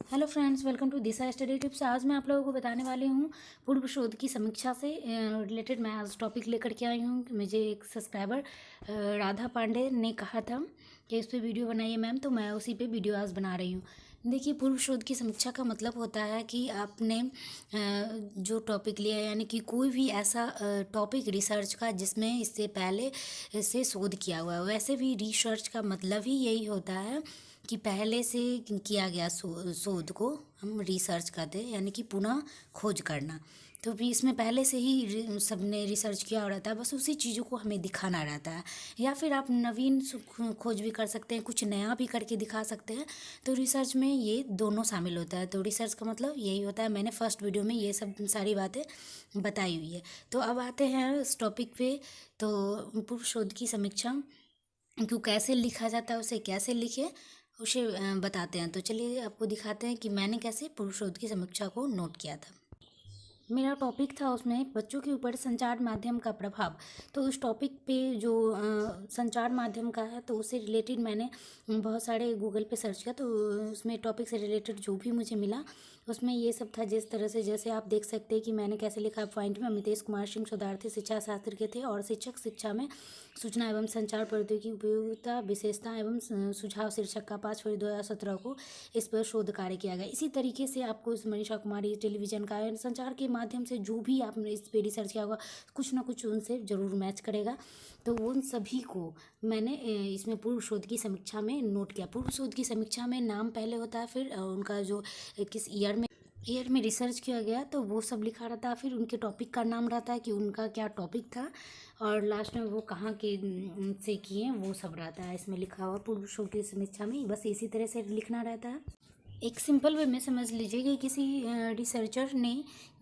Hello friends, welcome to Disha study tips. आज मैं आप लोगों को बताने वाली हूँ पूर्व शोध की समीक्षा से रिलेटेड। मैं आज टॉपिक लेकर के आई हूँ। मुझे एक सब्सक्राइबर राधा पांडे ने कहा था कि इस पे वीडियो बनाइए मैम, तो मैं उसी पे वीडियो आज बना रही हूँ। देखिए, पूर्व शोध की समीक्षा का मतलब होता है कि आपने जो टॉपिक लिया है, यानी कि कोई भी ऐसा टॉपिक रिसर्च का जिसमें इससे पहले से शोध किया हुआ है। वैसे भी रिसर्च का मतलब ही यही होता है कि पहले से किया गया शोध को हम रिसर्च कहते हैं, यानी कि पुनः खोज करना। तो भी इसमें पहले से ही सबने रिसर्च किया हो रहता है, बस उसी चीज़ों को हमें दिखाना रहता है। या फिर आप नवीन खोज भी कर सकते हैं, कुछ नया भी करके दिखा सकते हैं। तो रिसर्च में ये दोनों शामिल होता है। तो रिसर्च का मतलब यही होता है। मैंने फर्स्ट वीडियो में ये सब सारी बातें बताई हुई है। तो अब आते हैं इस टॉपिक पे। तो पूर्व शोध की समीक्षा क्यों कैसे लिखा जाता है, उसे कैसे लिखे उसे बताते हैं। तो चलिए आपको दिखाते हैं कि मैंने कैसे पूर्व शोध की समीक्षा को नोट किया था। मेरा टॉपिक था उसमें बच्चों के ऊपर संचार माध्यम का प्रभाव। तो उस टॉपिक पे जो संचार माध्यम का है, तो उससे रिलेटेड मैंने बहुत सारे गूगल पे सर्च किया। तो उसमें टॉपिक से रिलेटेड जो भी मुझे मिला उसमें ये सब था। जिस तरह से जैसे आप देख सकते हैं कि मैंने कैसे लिखा पॉइंट में, अमितेश कुमार सिंह शोधार्थी शिक्षा शास्त्र के थे और शिक्षक शिक्षा में सूचना एवं संचार प्रौद्योगिकी उपयोगिता विशेषता एवं सुझाव शीर्षक का 5 फरवरी 2017 को इस पर शोध कार्य किया गया। इसी तरीके से आपको इस मनीषा कुमारी टेलीविजन का संचार के माध्यम से जो भी आपने इस पे रिसर्च किया होगा, कुछ ना कुछ उनसे ज़रूर मैच करेगा। तो उन सभी को मैंने इसमें पूर्व शोध की समीक्षा में नोट किया। पूर्व शोध की समीक्षा में नाम पहले होता है, फिर उनका जो किस ईयर में रिसर्च किया गया तो वो सब लिखा रहता है। फिर उनके टॉपिक का नाम रहता है कि उनका क्या टॉपिक था, और लास्ट में वो कहाँ के से किए वो सब रहता है इसमें लिखा हुआ। पूर्व शोध की समीक्षा में बस इसी तरह से लिखना रहता है। एक सिंपल वे में समझ लीजिए कि किसी रिसर्चर ने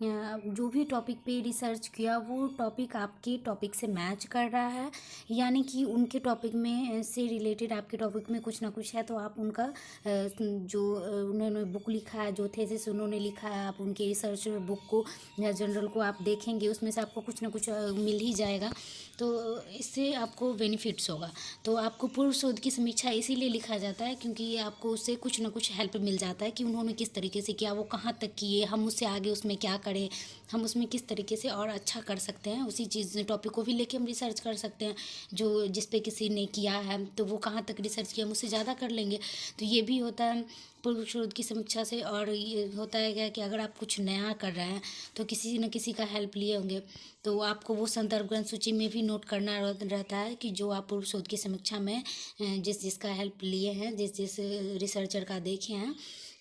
जो भी टॉपिक पे रिसर्च किया वो टॉपिक आपके टॉपिक से मैच कर रहा है, यानी कि उनके टॉपिक में से रिलेटेड आपके टॉपिक में कुछ ना कुछ है। तो आप उनका जो उन्होंने बुक लिखा है, जो थेसिस उन्होंने लिखा है, आप उनके रिसर्च बुक को या जर्नल को आप देखेंगे, उसमें से आपको कुछ ना कुछ मिल ही जाएगा। तो इससे आपको बेनिफिट्स होगा। तो आपको पूर्व शोध की समीक्षा इसीलिए लिखा जाता है क्योंकि आपको उससे कुछ ना कुछ हेल्प मिल जाता है कि उन्होंने किस तरीके से किया, वो कहाँ तक किए, हम उससे आगे उसमें क्या करें, हम उसमें किस तरीके से और अच्छा कर सकते हैं। उसी चीज़ टॉपिक को भी लेके हम रिसर्च कर सकते हैं। जो जिस पे किसी ने किया है तो वो कहाँ तक रिसर्च किया, हम उससे ज़्यादा कर लेंगे। तो ये भी होता है पूर्व शोध की समीक्षा से। और ये होता है क्या कि अगर आप कुछ नया कर रहे हैं तो किसी न किसी का हेल्प लिए होंगे, तो आपको वो संदर्भ ग्रंथ सूची में भी नोट करना रहता है कि जो आप पूर्व शोध की समीक्षा में जिस जिसका हेल्प लिए हैं, जिस जिस रिसर्चर का देखे हैं,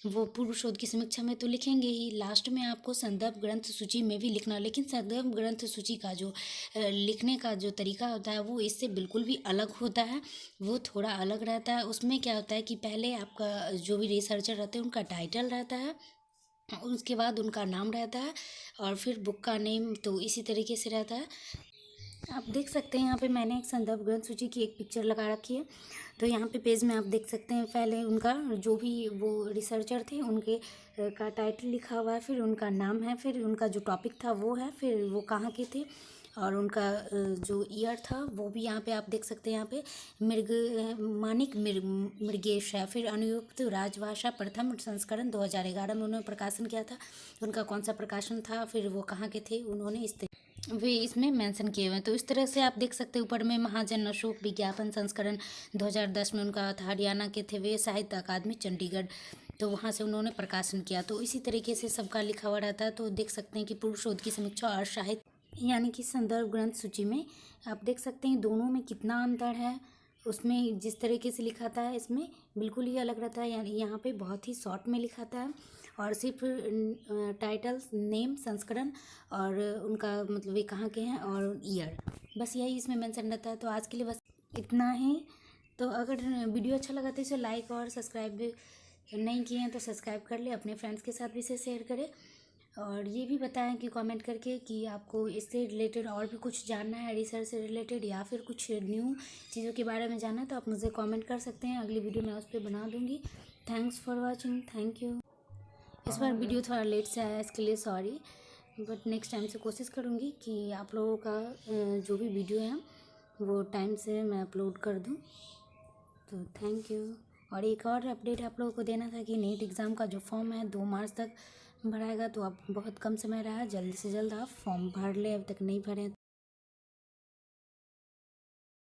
वो पूर्व शोध की समीक्षा में तो लिखेंगे ही, लास्ट में आपको संदर्भ ग्रंथ सूची में भी लिखना। लेकिन संदर्भ ग्रंथ सूची का जो लिखने का जो तरीका होता है वो इससे बिल्कुल भी अलग होता है। वो थोड़ा अलग रहता है। उसमें क्या होता है कि पहले आपका जो भी रिसर्चर रहते हैं उनका टाइटल रहता है, उसके बाद उनका नाम रहता है, और फिर बुक का नेम तो इसी तरीके से रहता है। आप देख सकते हैं यहाँ पे मैंने एक संदर्भ ग्रंथ सूची की एक पिक्चर लगा रखी है। तो यहाँ पे पेज में आप देख सकते हैं पहले उनका जो भी वो रिसर्चर थे उनके का टाइटल लिखा हुआ है, फिर उनका नाम है, फिर उनका जो टॉपिक था वो है, फिर वो कहाँ के थे, और उनका जो ईयर था वो भी यहाँ पे आप देख सकते हैं। यहाँ पे मानिक मृगेश है। फिर अनुयुक्त राजभाषा प्रथम संस्करण 2011 में उन्होंने प्रकाशन किया था। उनका कौन सा प्रकाशन था, फिर वो कहाँ के थे, उन्होंने वे इसमें मेंशन किए हुए हैं। तो इस तरह से आप देख सकते हैं ऊपर में महाजन अशोक विज्ञापन संस्करण 2010 में उनका था। हरियाणा के थे वे, साहित्य अकादमी चंडीगढ़, तो वहाँ से उन्होंने प्रकाशन किया। तो इसी तरीके से सबका लिखा हुआ रहता है। तो देख सकते हैं कि पूर्व शोध की समीक्षा और साहित्य यानी कि संदर्भ ग्रंथ सूची में आप देख सकते हैं दोनों में कितना अंतर है। उसमें जिस तरीके से लिखा था इसमें बिल्कुल ही अलग रहता है। यानी यहाँ पे बहुत ही शॉर्ट में लिखा था, और सिर्फ टाइटल, नेम, संस्करण और उनका मतलब ये कहाँ के हैं और ईयर, बस यही इसमें मेंशन रहता है। तो आज के लिए बस इतना ही। तो अगर वीडियो अच्छा लगा तो इसे लाइक और सब्सक्राइब भी नहीं किए हैं तो सब्सक्राइब कर ले, अपने फ्रेंड्स के साथ भी इसे शेयर करें। और ये भी बताएं कि कमेंट करके कि आपको इससे रिलेटेड और भी कुछ जानना है, रिसर्च से रिलेटेड या फिर कुछ न्यू चीज़ों के बारे में जानना है, तो आप मुझे कमेंट कर सकते हैं। अगली वीडियो मैं उस पर बना दूँगी। Thanks for watching, thank you. इस बार वीडियो थोड़ा लेट से आया, इसके लिए सॉरी, बट नेक्स्ट टाइम से कोशिश करूँगी कि आप लोगों का जो भी वीडियो है वो टाइम से मैं अपलोड कर दूँ। तो थैंक यू। और एक और अपडेट आप लोगों को देना था कि नीट एग्ज़ाम का जो फॉर्म है 2 मार्च तक भराएगा, तो अब बहुत कम समय रहा है, जल्द से जल्द आप फॉर्म भर लें, अभी तक नहीं भरे